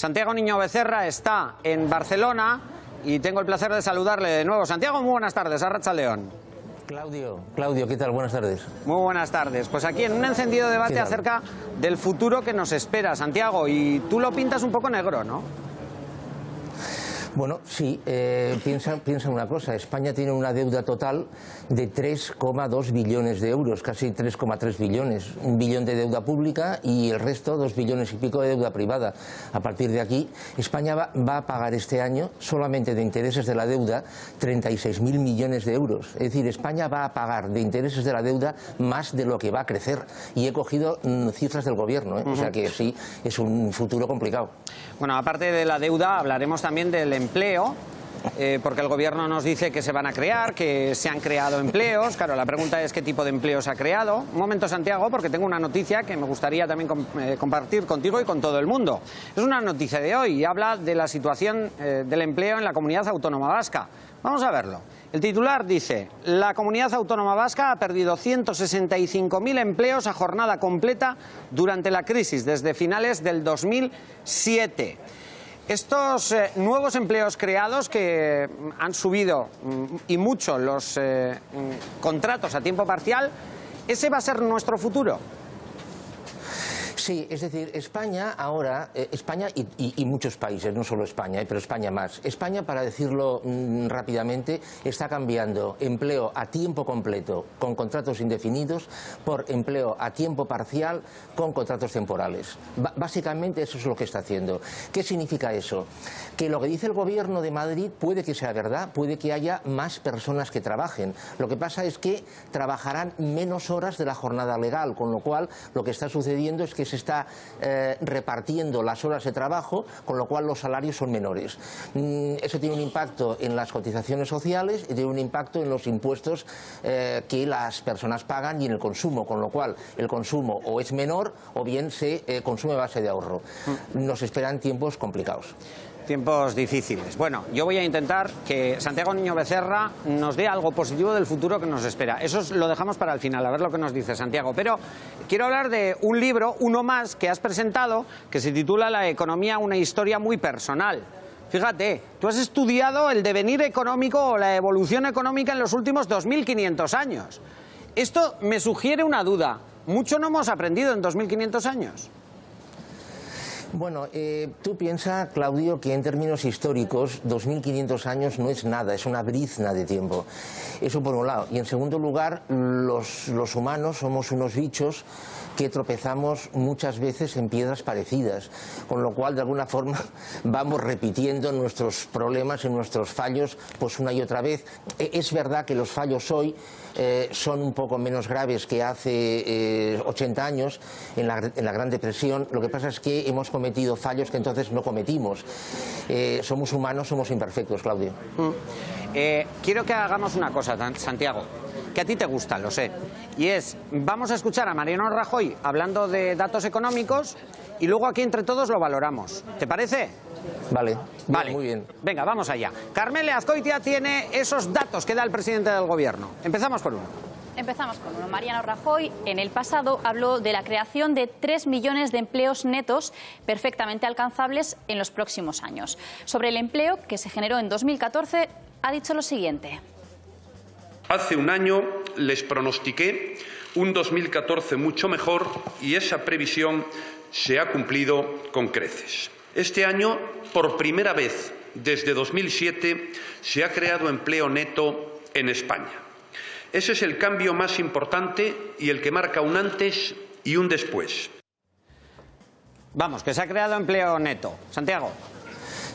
Santiago Niño Becerra está en Barcelona y tengo el placer de saludarle de nuevo. Santiago, muy buenas tardes, arratsaldeon. Claudio, ¿qué tal? Buenas tardes. Muy buenas tardes. Pues aquí en un encendido debate acerca del futuro que nos espera, Santiago, y tú lo pintas un poco negro, ¿no? Bueno, sí, piensa una cosa, España tiene una deuda total de 3,2 billones de euros, casi 3,3 billones, 1 billón de deuda pública y el resto 2 billones y pico de deuda privada. A partir de aquí, España va a pagar este año, solamente de intereses de la deuda, 36.000 millones de euros. Es decir, España va a pagar de intereses de la deuda más de lo que va a crecer. Y he cogido cifras del gobierno, o sea que sí, es un futuro complicado. Bueno, aparte de la deuda, hablaremos también del empleo, porque el gobierno nos dice que se van a crear, que se han creado empleos. Claro, la pregunta es qué tipo de empleo se ha creado. Un momento, Santiago, porque tengo una noticia que me gustaría también compartir contigo y con todo el mundo. Es una noticia de hoy y habla de la situación del empleo en la Comunidad Autónoma Vasca. Vamos a verlo. El titular dice: la Comunidad Autónoma Vasca ha perdido 165.000 empleos a jornada completa durante la crisis, desde finales del 2007. Estos nuevos empleos creados, que han subido y mucho los contratos a tiempo parcial, ¿ese va a ser nuestro futuro? Sí, es decir, España ahora, España y muchos países, no solo España, pero España más. España, para decirlo rápidamente, está cambiando empleo a tiempo completo con contratos indefinidos por empleo a tiempo parcial con contratos temporales. Básicamente eso es lo que está haciendo. ¿Qué significa eso? Que lo que dice el gobierno de Madrid puede que sea verdad, puede que haya más personas que trabajen. Lo que pasa es que trabajarán menos horas de la jornada legal, con lo cual lo que está sucediendo es que se está repartiendo las horas de trabajo, con lo cual los salarios son menores. Eso tiene un impacto en las cotizaciones sociales y tiene un impacto en los impuestos que las personas pagan y en el consumo, con lo cual el consumo o es menor o bien se consume a base de ahorro. Nos esperan tiempos complicados. Tiempos difíciles. Bueno, yo voy a intentar que Santiago Niño Becerra nos dé algo positivo del futuro que nos espera. Eso lo dejamos para el final, a ver lo que nos dice Santiago. Pero quiero hablar de un libro, uno más, que has presentado, que se titula La economía, una historia muy personal. Fíjate, tú has estudiado el devenir económico o la evolución económica en los últimos 2.500 años. Esto me sugiere una duda. ¿Mucho no hemos aprendido en 2.500 años? Bueno, tú piensas, Claudio, que en términos históricos 2.500 años no es nada, es una brizna de tiempo. Eso por un lado. Y en segundo lugar, los humanos somos unos bichos que tropezamos muchas veces en piedras parecidas, con lo cual de alguna forma vamos repitiendo nuestros problemas y nuestros fallos pues una y otra vez. Es verdad que los fallos hoy son un poco menos graves que hace 80 años en la Gran Depresión. Lo que pasa es que hemos cometido fallos que entonces no cometimos. Somos humanos, somos imperfectos, Claudio. Quiero que hagamos una cosa, Santiago, que a ti te gusta, lo sé, y es, vamos a escuchar a Mariano Rajoy hablando de datos económicos y luego aquí entre todos lo valoramos. ¿Te parece? Vale, muy bien. Venga, vamos allá. Carmele Azcoitia tiene esos datos que da el presidente del gobierno. Empezamos por uno. Empezamos con uno. Mariano Rajoy en el pasado habló de la creación de 3 millones de empleos netos perfectamente alcanzables en los próximos años. Sobre el empleo que se generó en 2014 ha dicho lo siguiente. Hace un año les pronostiqué un 2014 mucho mejor y esa previsión se ha cumplido con creces. Este año, por primera vez desde 2007, se ha creado empleo neto en España. Ese es el cambio más importante y el que marca un antes y un después. Vamos, que se ha creado empleo neto. Santiago.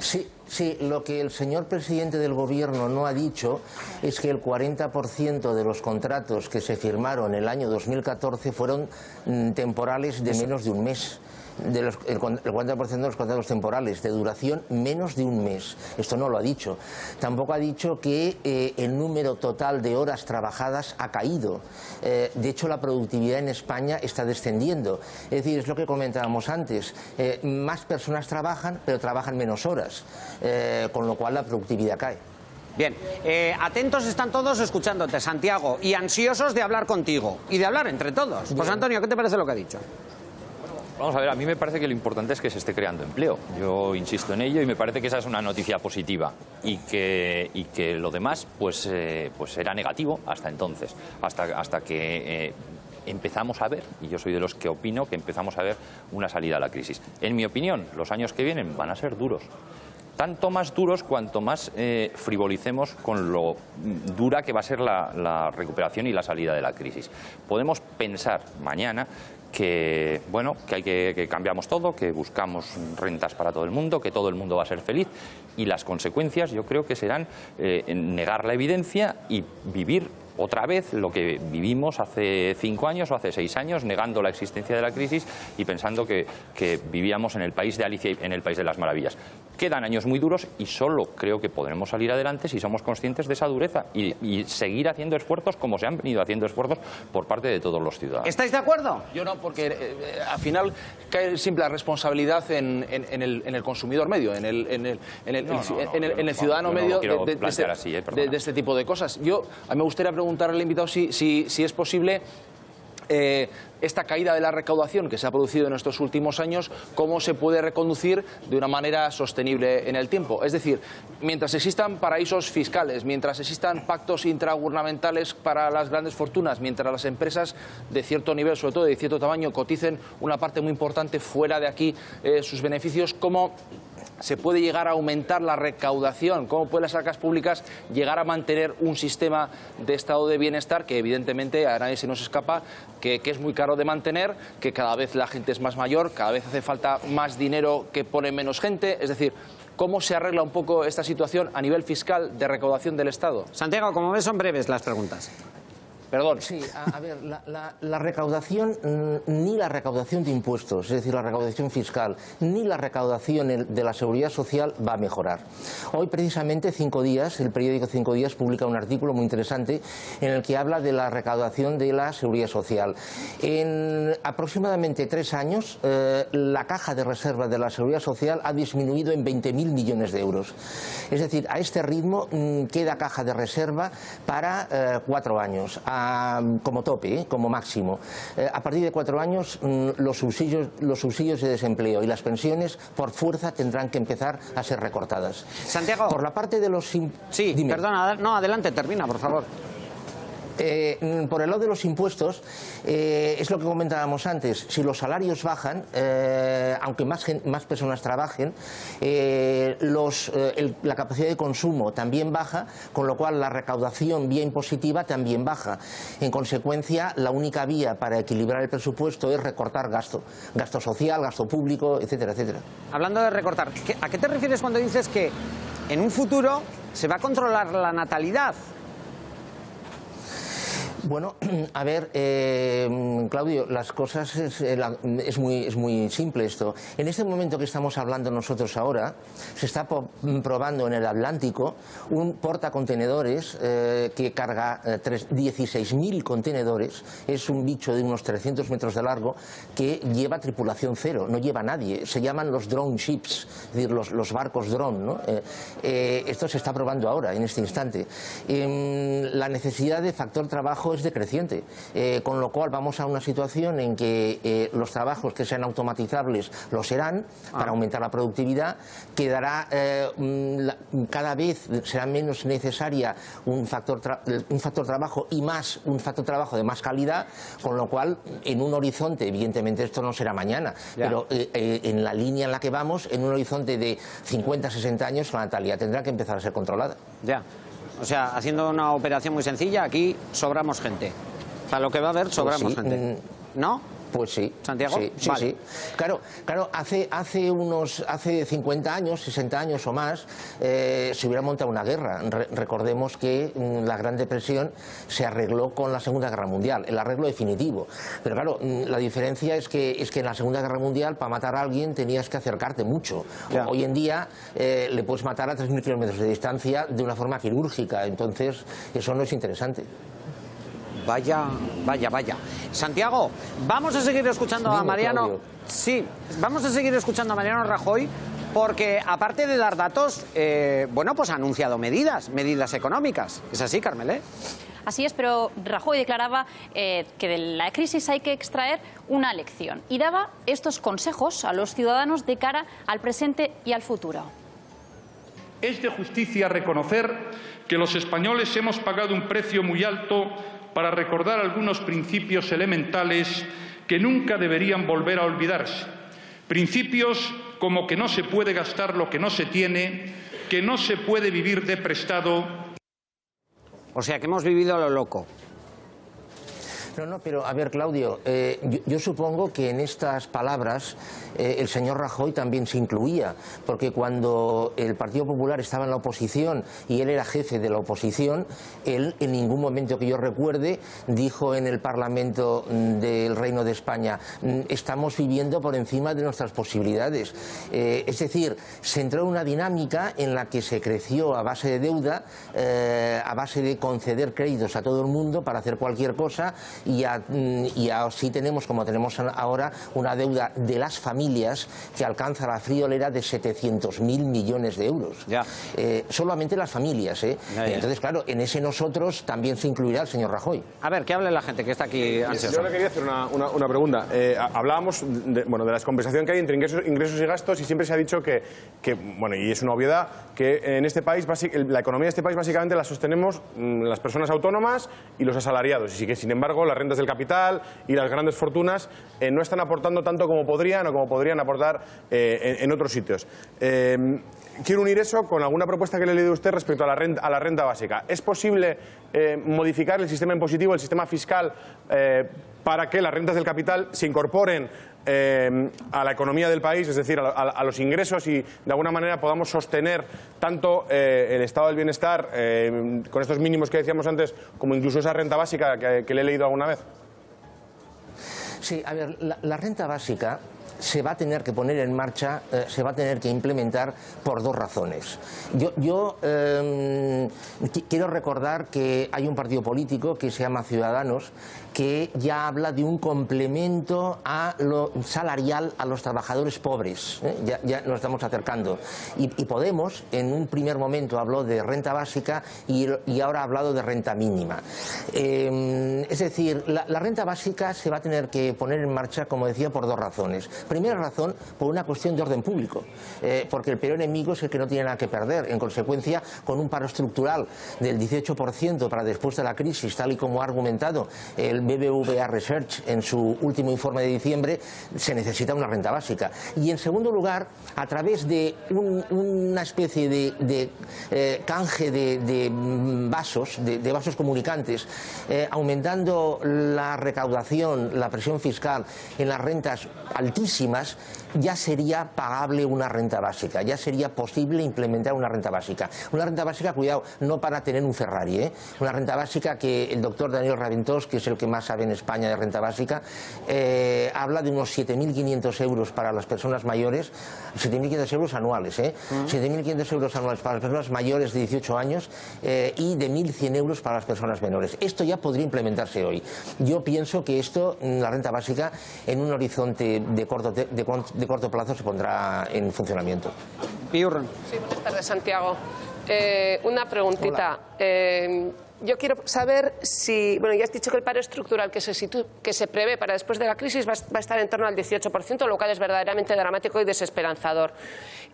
Sí, lo que el señor presidente del gobierno no ha dicho es que el 40% de los contratos que se firmaron en el año 2014 fueron temporales de menos de un mes. El 40% de los contratos temporales de duración menos de un mes. Esto no lo ha dicho. Tampoco ha dicho que el número total de horas trabajadas ha caído. De hecho, la productividad en España está descendiendo. Es decir, es lo que comentábamos antes. Más personas trabajan, pero trabajan menos horas, con lo cual la productividad cae. Bien, atentos están todos escuchándote, Santiago, y ansiosos de hablar contigo y de hablar entre todos. Pues Antonio, ¿qué te parece lo que ha dicho? Vamos a ver, a mí me parece que lo importante es que se esté creando empleo. Yo insisto en ello y me parece que esa es una noticia positiva y que lo demás pues era negativo hasta entonces, hasta que empezamos a ver, y yo soy de los que opino que empezamos a ver una salida a la crisis. En mi opinión, los años que vienen van a ser duros. Tanto más duros cuanto más frivolicemos con lo dura que va a ser la recuperación y la salida de la crisis. Podemos pensar mañana que cambiamos todo, que buscamos rentas para todo el mundo, que todo el mundo va a ser feliz, y las consecuencias yo creo que serán negar la evidencia y vivir otra vez lo que vivimos hace 5 años o hace 6 años, negando la existencia de la crisis y pensando que vivíamos en el país de Alicia y en el país de las maravillas. Quedan años muy duros y solo creo que podremos salir adelante si somos conscientes de esa dureza y seguir haciendo esfuerzos como se han venido haciendo esfuerzos por parte de todos los ciudadanos. ¿Estáis de acuerdo? Yo no, porque al final cae siempre la responsabilidad en el consumidor medio, en el ciudadano medio de este tipo de cosas. A mí me gustaría preguntarle al invitado si es posible esta caída de la recaudación que se ha producido en estos últimos años, cómo se puede reconducir de una manera sostenible en el tiempo. Es decir, mientras existan paraísos fiscales, mientras existan pactos intragubernamentales para las grandes fortunas, mientras las empresas de cierto nivel, sobre todo de cierto tamaño, coticen una parte muy importante fuera de aquí sus beneficios, ¿cómo se puede llegar a aumentar la recaudación? ¿Cómo pueden las arcas públicas llegar a mantener un sistema de estado de bienestar que evidentemente a nadie se nos escapa, que es muy caro de mantener, que cada vez la gente es más mayor, cada vez hace falta más dinero que pone menos gente? Es decir, ¿cómo se arregla un poco esta situación a nivel fiscal de recaudación del Estado? Santiago, como ves, son breves las preguntas. Perdón. Sí, a ver, la recaudación, ni la recaudación de impuestos, es decir, la recaudación fiscal, ni la recaudación de la seguridad social va a mejorar. Hoy, precisamente, el periódico 5 Días publica un artículo muy interesante en el que habla de la recaudación de la seguridad social. En aproximadamente 3 años, la caja de reserva de la seguridad social ha disminuido en 20.000 millones de euros. Es decir, a este ritmo queda caja de reserva para 4 años. Como tope, como máximo. A partir de 4 años los subsidios de desempleo y las pensiones por fuerza tendrán que empezar a ser recortadas. Santiago. Por la parte de los... Sí, dime. perdona, no, adelante, termina, por favor. Por el lado de los impuestos, es lo que comentábamos antes. Si los salarios bajan, aunque más personas trabajen, la capacidad de consumo también baja, con lo cual la recaudación vía impositiva también baja. En consecuencia, la única vía para equilibrar el presupuesto es recortar gasto social, gasto público, etcétera, etcétera. Hablando de recortar, ¿a qué te refieres cuando dices que en un futuro se va a controlar la natalidad? Bueno, a ver, Claudio, las cosas es muy simple esto. En este momento que estamos hablando nosotros ahora, se está probando en el Atlántico un portacontenedores que carga 16.000 contenedores. Es un bicho de unos 300 metros de largo que lleva tripulación cero, no lleva a nadie. Se llaman los drone ships, es decir, los barcos drone, ¿no? Esto se está probando ahora, en este instante. La necesidad de factor trabajo es decreciente, con lo cual vamos a una situación en que los trabajos que sean automatizables lo serán para aumentar la productividad, quedará cada vez será menos necesaria un factor trabajo y más un factor trabajo de más calidad, con lo cual en un horizonte, evidentemente esto no será mañana, pero en la línea en la que vamos, en un horizonte de 50-60 años, la natalidad tendrá que empezar a ser controlada. Ya. O sea, haciendo una operación muy sencilla, aquí sobramos gente. Para lo que va a haber, sobramos gente. ¿No? Pues sí. ¿Santiago? Sí, vale. sí. Claro, hace 50 años, 60 años o más, se hubiera montado una guerra. Recordemos que la Gran Depresión se arregló con la Segunda Guerra Mundial, el arreglo definitivo. Pero claro, la diferencia es que en la Segunda Guerra Mundial, para matar a alguien, tenías que acercarte mucho. Hoy en día le puedes matar a 3.000 kilómetros de distancia de una forma quirúrgica. Entonces, eso no es interesante. Vaya. Santiago, vamos a seguir escuchando a Mariano. Claudio. Sí, vamos a seguir escuchando a Mariano Rajoy, porque aparte de dar datos, bueno, pues ha anunciado medidas económicas. ¿Es así, Carmele? Así es, pero Rajoy declaraba que de la crisis hay que extraer una lección y daba estos consejos a los ciudadanos de cara al presente y al futuro. Es de justicia reconocer que los españoles hemos pagado un precio muy alto para recordar algunos principios elementales que nunca deberían volver a olvidarse. Principios como que no se puede gastar lo que no se tiene, que no se puede vivir de prestado. O sea, que hemos vivido a lo loco. No, pero a ver, Claudio, yo supongo que en estas palabras el señor Rajoy también se incluía, porque cuando el Partido Popular estaba en la oposición y él era jefe de la oposición, él en ningún momento que yo recuerde dijo en el Parlamento del Reino de España: estamos viviendo por encima de nuestras posibilidades. Es decir, se entró en una dinámica en la que se creció a base de deuda, a base de conceder créditos a todo el mundo para hacer cualquier cosa, y así tenemos, como tenemos ahora, una deuda de las familias que alcanza la friolera de 700.000 millones de euros. Ya. Solamente las familias, ¿eh? Ya. Entonces, claro, en ese nosotros también se incluirá el señor Rajoy. A ver, que hable la gente que está aquí ansiosa. Yo le quería hacer una pregunta. Hablábamos de la descompensación que hay entre ingresos y gastos, y siempre se ha dicho que, bueno, y es una obviedad, que en este país, la economía de este país básicamente la sostenemos las personas autónomas y los asalariados, y que sin embargo las rentas del capital y las grandes fortunas no están aportando tanto como podrían aportar en otros sitios. Quiero unir eso con alguna propuesta que le he leído a usted respecto a la renta básica. ¿Es posible modificar el sistema impositivo, el sistema fiscal, para que las rentas del capital se incorporen a la economía del país, es decir, a los ingresos, y de alguna manera podamos sostener tanto el estado del bienestar con estos mínimos que decíamos antes, como incluso esa renta básica que le he leído alguna vez? Sí, a ver, la renta básica se va a tener que poner en marcha, se va a tener que implementar por dos razones. Yo quiero recordar que hay un partido político que se llama Ciudadanos, que ya habla de un complemento a lo salarial a los trabajadores pobres. Ya nos estamos acercando. Y Podemos, en un primer momento, habló de renta básica y ahora ha hablado de renta mínima. Es decir, la renta básica se va a tener que poner en marcha, como decía, por dos razones. Primera razón, por una cuestión de orden público, porque el peor enemigo es el que no tiene nada que perder. En consecuencia, con un paro estructural del 18% para después de la crisis, tal y como ha argumentado el BBVA Research en su último informe de diciembre, se necesita una renta básica. Y en segundo lugar, a través de una especie de canje de vasos comunicantes, aumentando la recaudación, la presión fiscal en las rentas altísimas, ya sería pagable una renta básica, ya sería posible implementar una renta básica. Una renta básica, cuidado, no para tener un Ferrari, ¿eh? Una renta básica que el doctor Daniel Raventós, que es el que más sabe en España de renta básica, habla de unos 7.500 euros para las personas mayores, 7.500 euros anuales, 7.500 euros anuales para las personas mayores de 18 años y de 1.100 euros para las personas menores. Esto ya podría implementarse hoy. Yo pienso que esto, la renta básica, en un horizonte de corto plazo se pondrá en funcionamiento. Piurren. Sí, buenas tardes, Santiago. Una preguntita. Yo quiero saber si, bueno, ya has dicho que el paro estructural que se prevé para después de la crisis va a estar en torno al 18%, lo cual es verdaderamente dramático y desesperanzador.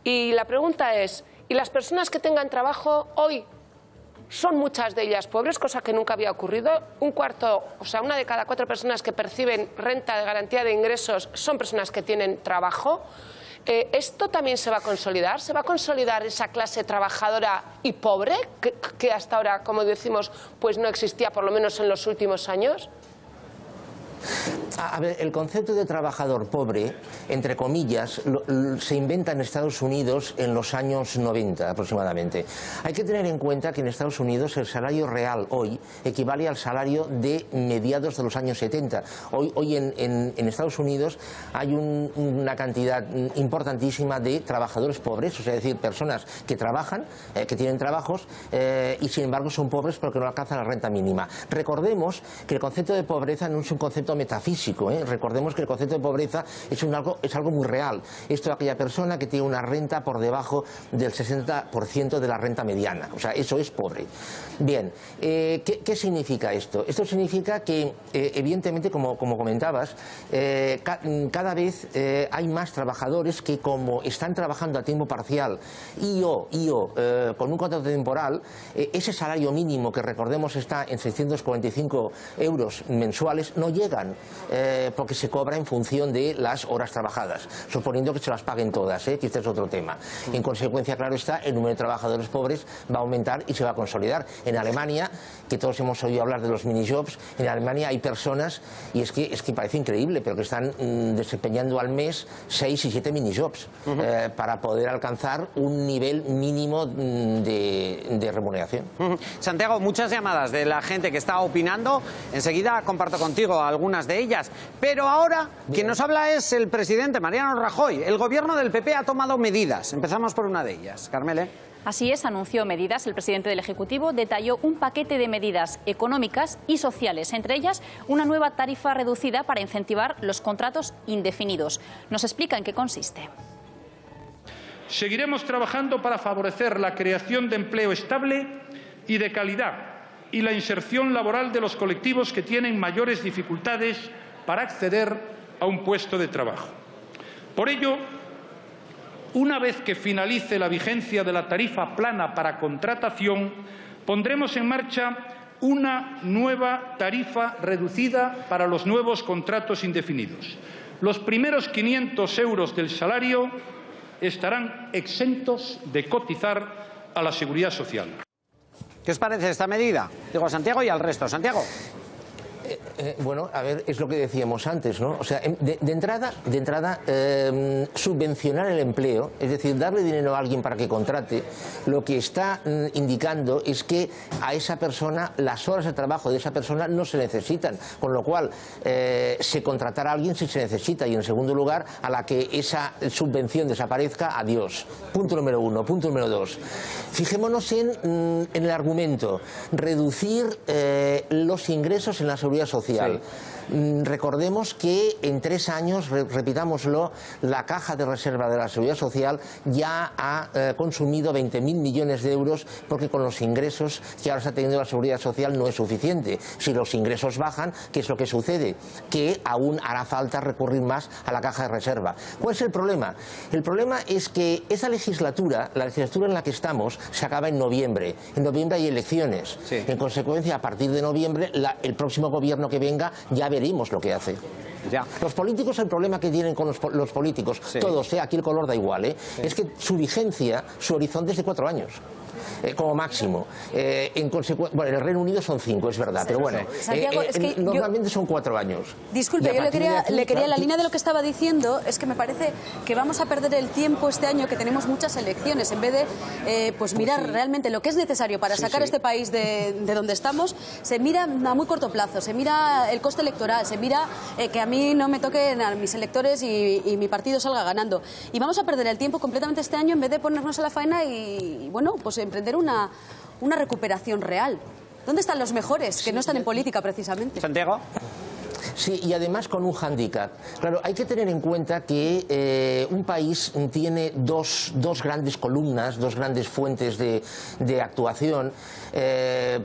Y la pregunta es, ¿y las personas que tengan trabajo hoy? Son muchas de ellas pobres, cosa que nunca había ocurrido. Una de cada 4 personas que perciben renta de garantía de ingresos son personas que tienen trabajo. ¿Esto también se va a consolidar? ¿Se va a consolidar esa clase trabajadora y pobre que hasta ahora, como decimos, pues no existía, por lo menos en los últimos años? A ver, el concepto de trabajador pobre, entre comillas, se inventa en Estados Unidos en los años 90 aproximadamente. Hay que tener en cuenta que en Estados Unidos el salario real hoy equivale al salario de mediados de los años 70. Hoy en Estados Unidos hay una cantidad importantísima de trabajadores pobres, o sea, es decir, personas que trabajan, que tienen trabajos y sin embargo son pobres porque no alcanzan la renta mínima. Recordemos que el concepto de pobreza no es un concepto concepto metafísico, ¿eh? Recordemos que el concepto de pobreza es algo muy real. Esto es aquella persona que tiene una renta por debajo del 60% de la renta mediana. O sea, eso es pobre. Bien, ¿qué significa esto? Esto significa que, evidentemente, como comentabas, cada vez hay más trabajadores que, como están trabajando a tiempo parcial y con un contrato temporal, ese salario mínimo, que recordemos está en 645 euros mensuales, no llegan, porque se cobra en función de las horas trabajadas, suponiendo que se las paguen todas, que este es otro tema. En consecuencia, claro está, el número de trabajadores pobres va a aumentar y se va a consolidar. En Alemania, que todos hemos oído hablar de los minijobs, en Alemania hay personas, y es que parece increíble, pero que están desempeñando al mes 6 y 7 minijobs para poder alcanzar un nivel mínimo de remuneración. Santiago, muchas llamadas de la gente que está opinando. Enseguida comparto contigo algunas de ellas. Pero ahora quien nos habla es el presidente Mariano Rajoy. El gobierno del PP ha tomado medidas. Empezamos por una de ellas. Carmele. Así es, anunció medidas. El presidente del Ejecutivo detalló un paquete de medidas económicas y sociales, entre ellas una nueva tarifa reducida para incentivar los contratos indefinidos. Nos explica en qué consiste. Seguiremos trabajando para favorecer la creación de empleo estable y de calidad y la inserción laboral de los colectivos que tienen mayores dificultades para acceder a un puesto de trabajo. Por ello, una vez que finalice la vigencia de la tarifa plana para contratación, pondremos en marcha una nueva tarifa reducida para los nuevos contratos indefinidos. Los primeros 500 euros del salario estarán exentos de cotizar a la Seguridad Social. ¿Qué os parece esta medida? Digo a Santiago y al resto. Santiago. Bueno, a ver, es lo que decíamos antes, ¿no? O sea, de entrada, subvencionar el empleo, es decir, darle dinero a alguien para que contrate, lo que está indicando es que a esa persona, las horas de trabajo de esa persona no se necesitan, con lo cual se contratará a alguien si se necesita, y en segundo lugar, a la que esa subvención desaparezca, adiós. Punto número uno. Punto número dos. Fijémonos en el argumento, reducir los ingresos en la seguridad social. Recordemos que en 3 años, repitámoslo, la caja de reserva de la Seguridad Social ya ha consumido 20.000 millones de euros, porque con los ingresos que ahora está teniendo la Seguridad Social no es suficiente. Si los ingresos bajan, ¿qué es lo que sucede? Que aún hará falta recurrir más a la caja de reserva. ¿Cuál es el problema? El problema es que esa legislatura, la legislatura en la que estamos, se acaba en noviembre. En noviembre hay elecciones. Sí. En consecuencia, a partir de noviembre, el próximo gobierno que venga ya veremos lo que hace. Ya. Los políticos, el problema que tienen con los políticos, sí, todos, aquí el color da igual, sí, es que su vigencia, su horizonte es de 4 años. Como máximo. Bueno, en el Reino Unido son 5, es verdad, pero bueno, Santiago, es que normalmente son 4 años. Disculpe, yo le quería la línea de lo que estaba diciendo, es que me parece que vamos a perder el tiempo este año, que tenemos muchas elecciones, en vez de pues mirar realmente lo que es necesario para sacar este país de donde estamos. Se mira a muy corto plazo, se mira el coste electoral, se mira que a mí no me toquen a mis electores y mi partido salga ganando. Y vamos a perder el tiempo completamente este año en vez de ponernos a la faena y bueno, pues emprender una recuperación real. ¿Dónde están los mejores, que no están en política precisamente? Santiago. Sí, y además con un hándicap. Claro, hay que tener en cuenta que un país tiene dos grandes columnas, dos grandes fuentes de actuación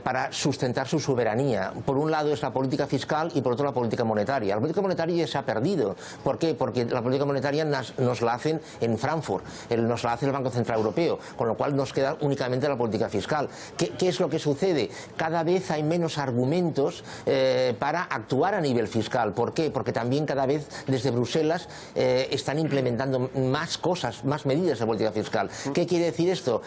para sustentar su soberanía. Por un lado es la política fiscal y por otro la política monetaria. La política monetaria ya se ha perdido. ¿Por qué? Porque la política monetaria nos la hacen en Frankfurt, nos la hace el Banco Central Europeo, con lo cual nos queda únicamente la política fiscal. ¿Qué es lo que sucede? Cada vez hay menos argumentos para actuar a nivel fiscal. ¿Por qué? Porque también cada vez desde Bruselas están implementando más cosas, más medidas de política fiscal. ¿Qué quiere decir esto?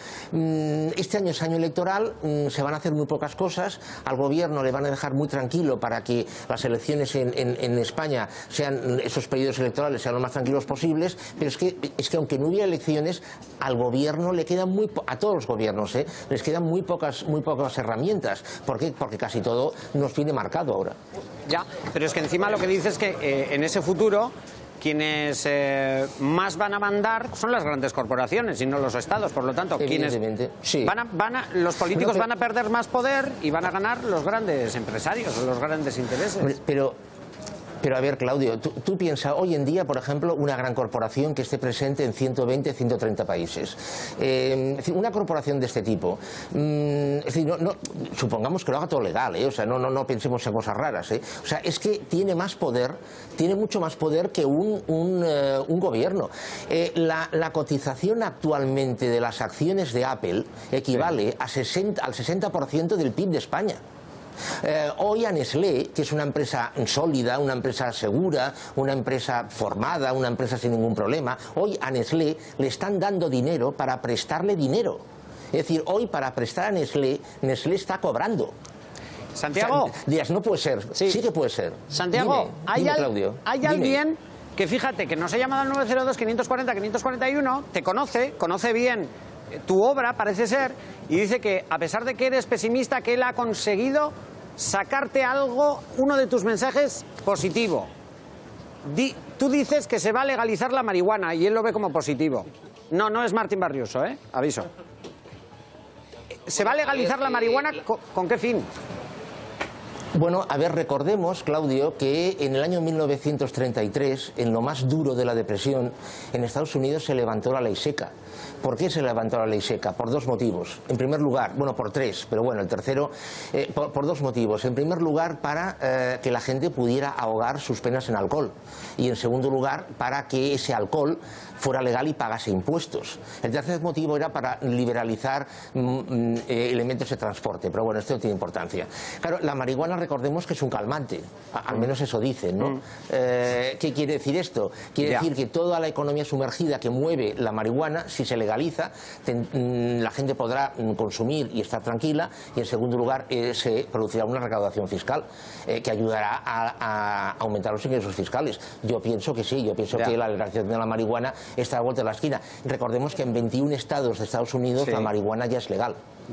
Este año es año electoral, se van a hacer muy pocas cosas, al gobierno le van a dejar muy tranquilo para que las elecciones en España sean, esos periodos electorales sean lo más tranquilos posibles, pero es que aunque no hubiera elecciones, al gobierno le quedan a todos los gobiernos, les quedan muy pocas herramientas. ¿Por qué? Porque casi todo nos viene marcado ahora. Ya, pero es que encima lo que dice es que en ese futuro quienes más van a mandar son las grandes corporaciones y no los estados. Por lo tanto, quienes sí, los políticos van a perder más poder y van a ganar los grandes empresarios, los grandes intereses. Pero Pero a ver, Claudio, tú piensas hoy en día, por ejemplo, una gran corporación que esté presente en 120, 130 países. Es decir, una corporación de este tipo, es decir, supongamos que lo haga todo legal, o sea, no pensemos en cosas raras, o sea, es que tiene más poder, tiene mucho más poder que un gobierno. La cotización actualmente de las acciones de Apple equivale al 60% del PIB de España. Hoy a Nestlé, que es una empresa sólida, una empresa segura, una empresa formada, una empresa sin ningún problema, hoy a Nestlé le están dando dinero para prestarle dinero. Es decir, hoy para prestar a Nestlé, Nestlé está cobrando. Santiago. O sea, dirás, no puede ser. Sí que puede ser. Santiago, dime, Claudio, hay alguien que, fíjate, que nos ha llamado al 902-540-541, te conoce bien tu obra, parece ser, y dice que, a pesar de que eres pesimista, que él ha conseguido sacarte algo, uno de tus mensajes positivo. Tú dices que se va a legalizar la marihuana y él lo ve como positivo. No es Martín Barrioso, aviso. ¿Se va a legalizar la marihuana con qué fin? Bueno, a ver, recordemos, Claudio, que en el año 1933, en lo más duro de la depresión, en Estados Unidos se levantó la ley seca. ¿Por qué se levantó la ley seca? Por dos motivos. En primer lugar, bueno, por tres, pero bueno, el tercero, por dos motivos. En primer lugar, para que la gente pudiera ahogar sus penas en alcohol. Y en segundo lugar, para que ese alcohol fuera legal y pagase impuestos. El tercer motivo era para liberalizar elementos de transporte, pero bueno, esto no tiene importancia. Claro, la marihuana, recordemos que es un calmante, al menos eso dicen, ¿no? ¿Qué quiere decir esto? Quiere decir que toda la economía sumergida que mueve la marihuana, si se legaliza, la gente podrá consumir y estar tranquila, y en segundo lugar se producirá una recaudación fiscal que ayudará a aumentar los ingresos fiscales. Yo pienso que sí, yo pienso que la legalización de la marihuana está a la vuelta de la esquina. Recordemos que en 21 estados de Estados Unidos la marihuana ya es legal.